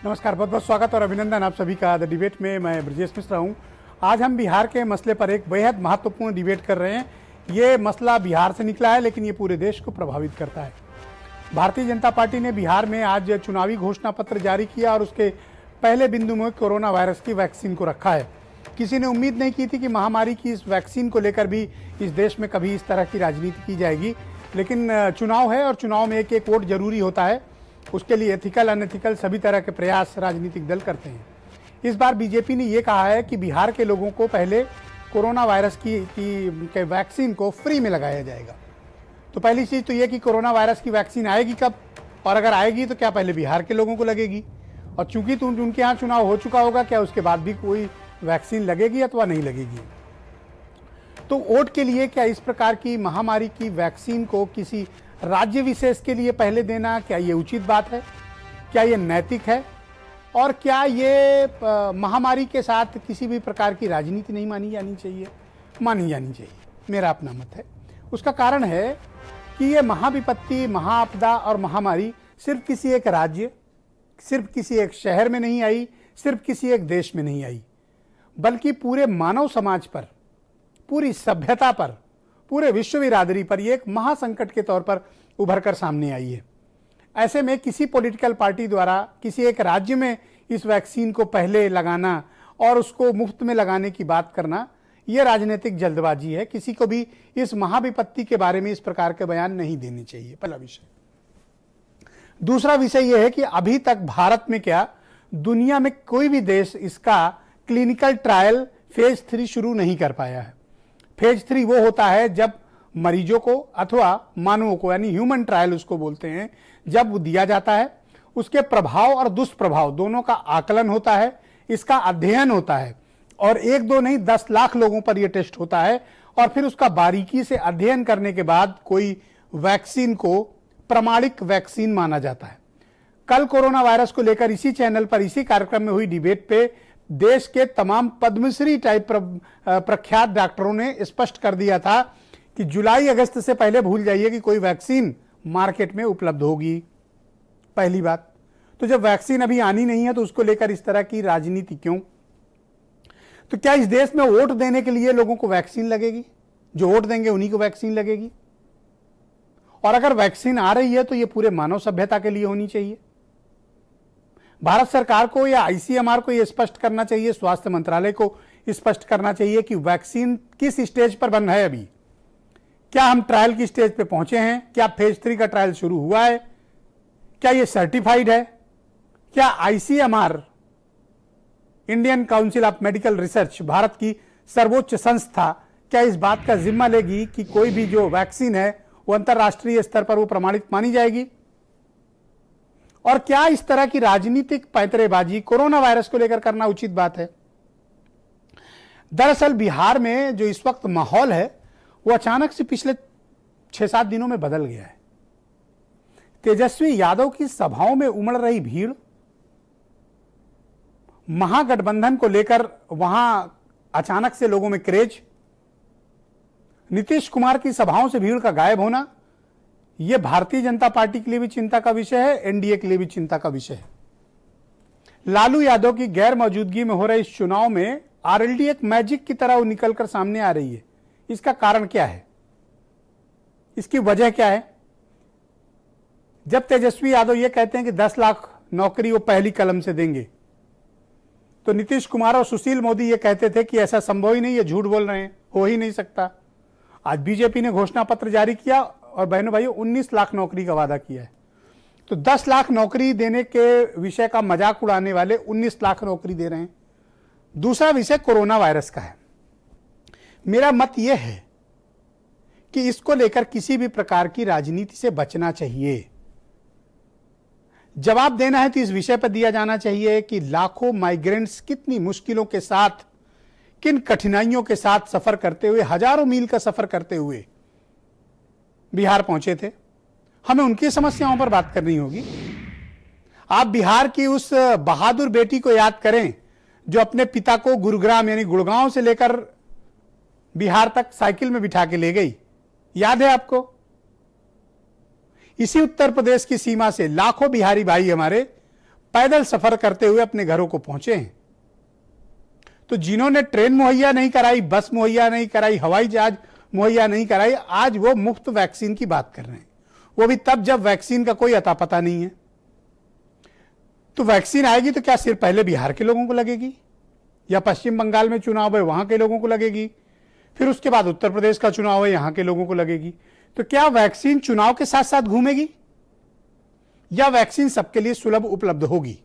नमस्कार, बहुत बहुत स्वागत और अभिनंदन आप सभी का द डिबेट में। मैं ब्रजेश मिश्रा हूँ। आज हम बिहार के मसले पर एक बेहद महत्वपूर्ण डिबेट कर रहे हैं। ये मसला बिहार से निकला है लेकिन ये पूरे देश को प्रभावित करता है। भारतीय जनता पार्टी ने बिहार में आज चुनावी घोषणा पत्र जारी किया और उसके पहले बिंदु में कोरोना वायरस की वैक्सीन को रखा है। किसी ने उम्मीद नहीं की थी कि महामारी की इस वैक्सीन को लेकर भी इस देश में कभी इस तरह की राजनीति की जाएगी, लेकिन चुनाव है और चुनाव में एक एक वोट जरूरी होता है। उसके लिए एथिकल अनएथिकल सभी तरह के प्रयास राजनीतिक दल करते हैं। इस बार बीजेपी ने ये कहा है कि बिहार के लोगों को पहले कोरोना वायरस की वैक्सीन को फ्री में लगाया जाएगा। तो पहली चीज़ तो ये कि कोरोना वायरस की वैक्सीन आएगी कब, और अगर आएगी तो क्या पहले बिहार के लोगों को लगेगी, और चूंकि उनके यहाँ चुनाव हो चुका होगा, क्या उसके बाद भी कोई वैक्सीन लगेगी अथवा नहीं लगेगी। तो वोट के लिए क्या इस प्रकार की महामारी की वैक्सीन को किसी राज्य विशेष के लिए पहले देना, क्या ये उचित बात है, क्या ये नैतिक है, और क्या ये महामारी के साथ किसी भी प्रकार की राजनीति नहीं मानी जानी चाहिए? मानी जानी चाहिए, मेरा अपना मत है। उसका कारण है कि ये महाविपत्ति, महाआपदा और महामारी सिर्फ किसी एक राज्य, सिर्फ किसी एक शहर में नहीं आई, सिर्फ किसी एक देश में नहीं आई, बल्कि पूरे मानव समाज पर, पूरी सभ्यता पर, पूरे विश्व बिरादरी पर ये एक महासंकट के तौर पर उभर कर सामने आई है। ऐसे में किसी पॉलिटिकल पार्टी द्वारा किसी एक राज्य में इस वैक्सीन को पहले लगाना और उसको मुफ्त में लगाने की बात करना, ये राजनीतिक जल्दबाजी है। किसी को भी इस महाविपत्ति के बारे में इस प्रकार के बयान नहीं देने चाहिए, पहला विषय। दूसरा विषय यह है कि अभी तक भारत में क्या दुनिया में कोई भी देश इसका क्लिनिकल ट्रायल फेज 3 शुरू नहीं कर पाया है। फेज 3 वो होता है जब मरीजों को अथवा मानवों को, यानी ह्यूमन ट्रायल उसको बोलते हैं, जब वो दिया जाता है, उसके प्रभाव और दुष्प्रभाव दोनों का आकलन होता है, इसका अध्ययन होता है, और 1-2 नहीं 10 लाख लोगों पर यह टेस्ट होता है, और फिर उसका बारीकी से अध्ययन करने के बाद कोई वैक्सीन को प्रमाणिक वैक्सीन माना जाता है। कल कोरोना वायरस को लेकर इसी चैनल पर, इसी कार्यक्रम में हुई डिबेट पे देश के तमाम पद्मश्री टाइप प्रख्यात डॉक्टरों ने स्पष्ट कर दिया था कि जुलाई अगस्त से पहले भूल जाइए कि कोई वैक्सीन मार्केट में उपलब्ध होगी। पहली बात तो जब वैक्सीन अभी आनी नहीं है तो उसको लेकर इस तरह की राजनीति क्यों? तो क्या इस देश में वोट देने के लिए लोगों को वैक्सीन लगेगी? जो वोट देंगे उन्हीं को वैक्सीन लगेगी? और अगर वैक्सीन आ रही है तो ये पूरे मानव सभ्यता के लिए होनी चाहिए। भारत सरकार को या आईसीएमआर को यह स्पष्ट करना चाहिए, स्वास्थ्य मंत्रालय को स्पष्ट करना चाहिए कि वैक्सीन किस स्टेज पर बन है। अभी क्या हम ट्रायल की स्टेज पे पहुंचे हैं? क्या फेज 3 का ट्रायल शुरू हुआ है? क्या यह सर्टिफाइड है? क्या ICMR, Indian council of medical research, Bharat की सर्वोच्च संस्था, क्या इस बात का जिम्मा लेगी कि कोई भी जो वैक्सीन है वो अंतरराष्ट्रीय स्तर पर वो प्रमाणित मानी जाएगी? और क्या इस तरह की राजनीतिक पैंतरेबाजी कोरोना वायरस को लेकर करना उचित बात है? दरअसल बिहार में जो इस वक्त माहौल है वो अचानक से पिछले 6-7 दिनों में बदल गया है। तेजस्वी यादव की सभाओं में उमड़ रही भीड़, महागठबंधन को लेकर वहां अचानक से लोगों में क्रेज, नीतीश कुमार की सभाओं से भीड़ का गायब होना, यह भारतीय जनता पार्टी के लिए भी चिंता का विषय है, एनडीए के लिए भी चिंता का विषय है। लालू यादव की गैर मौजूदगी में हो रहे इस चुनाव में आरएलडी एक मैजिक की तरह निकलकर सामने आ रही है। इसका कारण क्या है? इसकी वजह क्या है? जब तेजस्वी यादव यह कहते हैं कि 10 लाख नौकरी वो पहली कलम से देंगे, तो नीतीश कुमार और सुशील मोदी ये कहते थे कि ऐसा संभव ही नहीं, ये झूठ बोल रहे हैं, हो ही नहीं सकता। आज बीजेपी ने घोषणा पत्र जारी किया और बहनों भाइयों 19 लाख नौकरी का वादा किया है। तो 10 लाख नौकरी देने के विषय का मजाक उड़ाने वाले 19 लाख नौकरी दे रहे हैं। दूसरा विषय कोरोना वायरस का है। मेरा मत यह है कि इसको लेकर किसी भी प्रकार की राजनीति से बचना चाहिए। जवाब देना है तो इस विषय पर दिया जाना चाहिए कि लाखों माइग्रेंट्स कितनी मुश्किलों के साथ, किन कठिनाइयों के साथ सफर करते हुए, हजारों मील का सफर करते हुए बिहार पहुंचे थे। हमें उनकी समस्याओं पर बात करनी होगी। आप बिहार की उस बहादुर बेटी को याद करें जो अपने पिता को गुरुग्राम यानी गुड़गांव से लेकर बिहार तक साइकिल में बिठा के ले गई, याद है आपको? इसी उत्तर प्रदेश की सीमा से लाखों बिहारी भाई हमारे पैदल सफर करते हुए अपने घरों को पहुंचे हैं। तो जिन्होंने ट्रेन मुहैया नहीं कराई, बस मुहैया नहीं कराई, हवाई जहाज मुहैया नहीं कराई, आज वो मुफ्त वैक्सीन की बात कर रहे हैं, वो भी तब जब वैक्सीन का कोई अता पता नहीं है। तो वैक्सीन आएगी तो क्या सिर्फ पहले बिहार के लोगों को लगेगी, या पश्चिम बंगाल में चुनाव है वहां के लोगों को लगेगी, फिर उसके बाद उत्तर प्रदेश का चुनाव है यहां के लोगों को लगेगी? तो क्या वैक्सीन चुनाव के साथ साथ घूमेगी, या वैक्सीन सबके लिए सुलभ उपलब्ध होगी?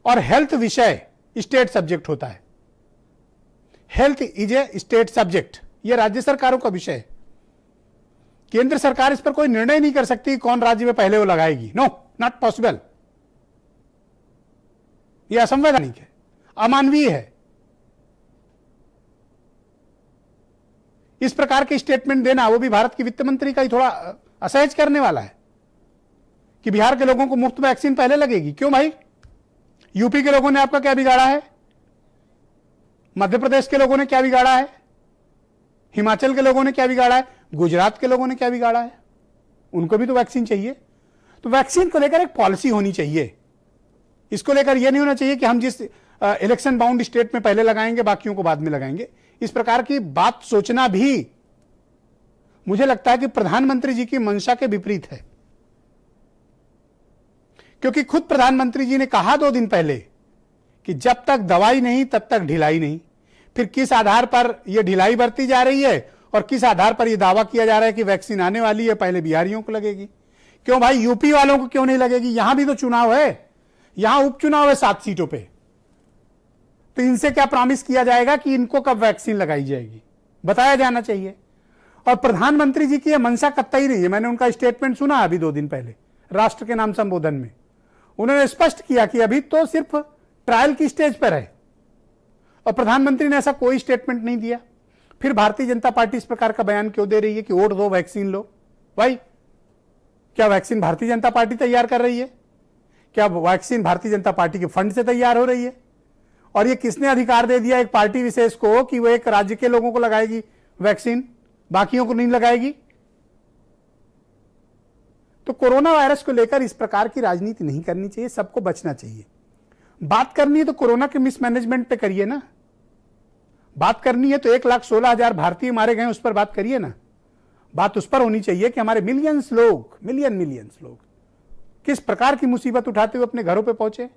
और हेल्थ विषय स्टेट सब्जेक्ट होता है, health is a state subject, यह राज्य सरकारों का विषय है। केंद्र सरकार इस पर कोई निर्णय नहीं कर सकती कौन राज्य में पहले वो लगाएगी। No, not possible. यह असंवैधानिक है, अमानवीय है। इस प्रकार के स्टेटमेंट देना, वो भी भारत की वित्त मंत्री का ही थोड़ा असहज करने वाला है कि बिहार के लोगों को मुफ्त वैक्सीन पहले लगेगी। क्यों भाई? यूपी के लोगों ने आपका क्या बिगाड़ा है? मध्य प्रदेश के लोगों ने क्या बिगाड़ा है? हिमाचल के लोगों ने क्या बिगाड़ा है? गुजरात के लोगों ने क्या बिगाड़ा है? उनको भी तो वैक्सीन चाहिए। तो वैक्सीन को लेकर एक पॉलिसी होनी चाहिए। इसको लेकर यह नहीं होना चाहिए कि हम जिस इलेक्शन बाउंड स्टेट में पहले लगाएंगे बाकियों को बाद में लगाएंगे। इस प्रकार की बात सोचना भी मुझे लगता है कि प्रधानमंत्री जी की मंशा के विपरीत है, क्योंकि खुद प्रधानमंत्री जी ने कहा 2 दिन पहले कि जब तक दवाई नहीं तब तक ढिलाई नहीं। फिर किस आधार पर यह ढिलाई बरती जा रही है और किस आधार पर यह दावा किया जा रहा है कि वैक्सीन आने वाली है, पहले बिहारियों को लगेगी? क्यों भाई, यूपी वालों को क्यों नहीं लगेगी? यहां भी तो चुनाव है, यहां उपचुनाव है 7 सीटों पे। तो इनसे क्या प्रॉमिस किया जाएगा कि इनको कब वैक्सीन लगाई जाएगी? बताया जाना चाहिए। और प्रधानमंत्री जी की यह मंशा कतई नहीं है। मैंने उनका स्टेटमेंट सुना अभी 2 दिन पहले राष्ट्र के नाम संबोधन में। उन्होंने स्पष्ट किया कि अभी तो सिर्फ ट्रायल की स्टेज पर है, और प्रधानमंत्री ने ऐसा कोई स्टेटमेंट नहीं दिया। फिर भारतीय जनता पार्टी इस प्रकार का बयान क्यों दे रही है कि वोट दो, वैक्सीन लो? भाई, क्या वैक्सीन भारतीय जनता पार्टी तैयार कर रही है? क्या वैक्सीन भारतीय जनता पार्टी के फंड से तैयार हो रही है? और ये किसने अधिकार दे दिया एक पार्टी विशेष को कि वो एक राज्य के लोगों को लगाएगी वैक्सीन, बाकियों को नहीं लगाएगी? तो कोरोना वायरस को लेकर इस प्रकार की राजनीति नहीं करनी चाहिए, सबको बचना चाहिए। बात करनी है तो कोरोना के मिसमैनेजमेंट पे करिए ना। बात करनी है तो 1,16,000 भारतीय मारे गए उस पर बात करिए ना। बात उस पर होनी चाहिए कि हमारे मिलियंस लोग किस प्रकार की मुसीबत उठाते हुए अपने घरों पे पहुंचे,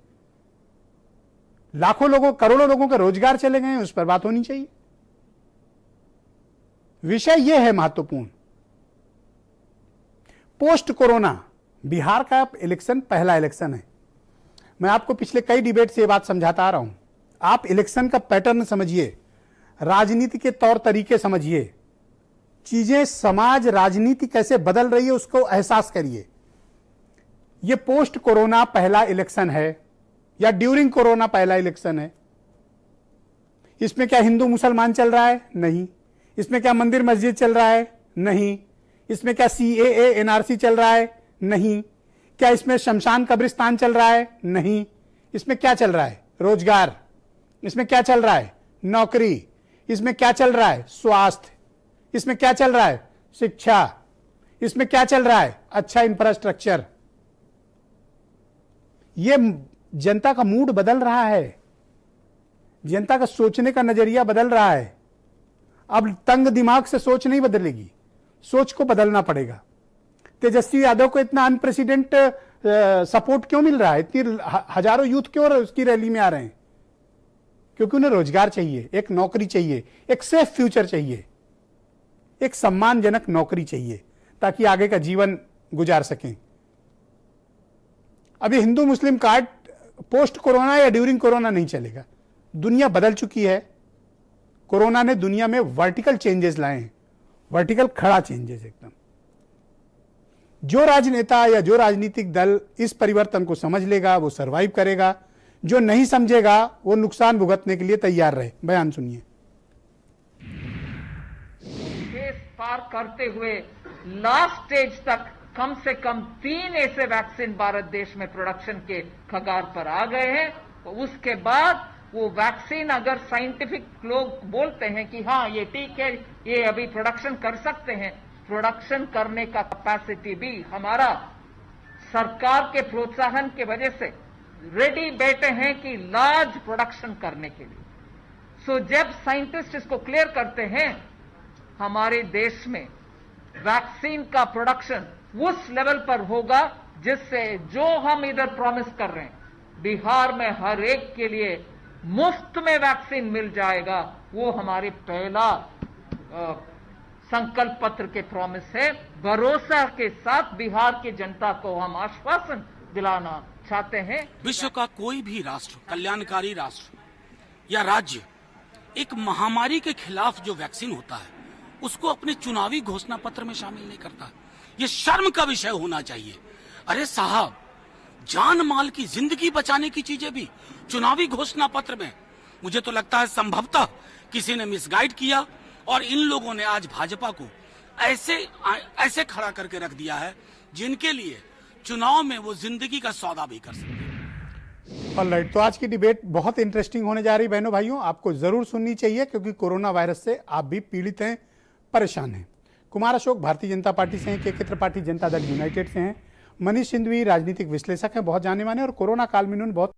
लाखों लोगों, करोड़ों लोगों के रोजगार चले गए, उस पर बात होनी चाहिए। विषय यह है महत्वपूर्ण। पोस्ट कोरोना बिहार का इलेक्शन पहला इलेक्शन है। मैं आपको पिछले कई डिबेट से यह बात समझाता आ रहा हूं। आप इलेक्शन का पैटर्न समझिए, राजनीति के तौर तरीके समझिए, चीजें, समाज, राजनीति कैसे बदल रही है उसको एहसास करिए। यह पोस्ट कोरोना पहला इलेक्शन है या ड्यूरिंग कोरोना पहला इलेक्शन है? इसमें क्या हिंदू मुसलमान चल रहा है? नहीं। इसमें क्या मंदिर मस्जिद चल रहा है? नहीं। इसमें क्या CAA NRC चल रहा है? नहीं। क्या इसमें शमशान कब्रिस्तान चल रहा है? नहीं। इसमें क्या चल रहा है? रोजगार। इसमें क्या चल रहा है? नौकरी। इसमें क्या चल रहा है? स्वास्थ्य। इसमें क्या चल रहा है? शिक्षा। इसमें क्या चल रहा है? अच्छा इंफ्रास्ट्रक्चर। यह जनता का मूड बदल रहा है, जनता का सोचने का नजरिया बदल रहा है। अब तंग दिमाग से सोच नहीं बदलेगी, सोच को बदलना पड़ेगा। तेजस्वी यादव को इतना अनप्रेसिडेंट सपोर्ट क्यों मिल रहा है? इतनी हजारों यूथ क्यों उसकी रैली में आ रहे हैं? क्योंकि उन्हें रोजगार चाहिए, एक नौकरी चाहिए, एक सेफ फ्यूचर चाहिए, एक सम्मानजनक नौकरी चाहिए ताकि आगे का जीवन गुजार सकें। अभी हिंदू मुस्लिम कार्ड पोस्ट कोरोना या ड्यूरिंग कोरोना नहीं चलेगा। दुनिया बदल चुकी है। कोरोना ने दुनिया में वर्टिकल चेंजेस लाए हैं, वर्टिकल खड़ा चेंजेस एकदम। जो राजनेता या जो राजनीतिक दल इस परिवर्तन को समझ लेगा वो सरवाइव करेगा, जो नहीं समझेगा वो नुकसान भुगतने के लिए तैयार रहे। बयान सुनिए। केस पार करते हुए लास्ट स्टेज तक कम से कम 3 ऐसे वैक्सीन भारत देश में प्रोडक्शन के कगार पर आ गए हैं। तो उसके बाद वो वैक्सीन अगर साइंटिफिक लोग बोलते हैं कि हाँ ये ठीक है, ये अभी प्रोडक्शन कर सकते हैं, प्रोडक्शन करने का कैपेसिटी भी हमारा सरकार के प्रोत्साहन की वजह से रेडी बैठे हैं कि लार्ज प्रोडक्शन करने के लिए। सो जब साइंटिस्ट इसको क्लियर करते हैं, हमारे देश में वैक्सीन का प्रोडक्शन उस लेवल पर होगा जिससे जो हम इधर प्रॉमिस कर रहे हैं, बिहार में हर एक के लिए मुफ्त में वैक्सीन मिल जाएगा, वो हमारी पहला संकल्प पत्र के प्रॉमिस है। भरोसा के साथ बिहार की जनता को हम आश्वासन दिलाना चाहते हैं। विश्व का कोई भी राष्ट्र, कल्याणकारी राष्ट्र या राज्य, एक महामारी के खिलाफ जो वैक्सीन होता है उसको अपने चुनावी घोषणा पत्र में शामिल नहीं करता। ये शर्म का विषय होना चाहिए। अरे साहब, जान माल की जिंदगी बचाने की चीजें भी चुनावी घोषणा पत्र में। मुझे तो लगता है संभवतः किसी ने मिसगाइड किया और इन लोगों ने आज भाजपा को ऐसे खड़ा करके रख दिया है जिनके लिए चुनाव में वो जिंदगी का सौदा भी कर सकते हैं। ऑलराइट, तो आज की डिबेट बहुत इंटरेस्टिंग होने जा रही बहनों भाइयों, आपको जरूर सुननी चाहिए क्योंकि कोरोना वायरस से आप भी पीड़ित हैं, परेशान हैं। कुमार अशोक भारतीय जनता पार्टी से हैं, के त्रिपाठी जनता दल यूनाइटेड से हैं, मनीष सिंधवी राजनीतिक विश्लेषक हैं, बहुत जाने माने, और कोरोना काल में उन्होंने बहुत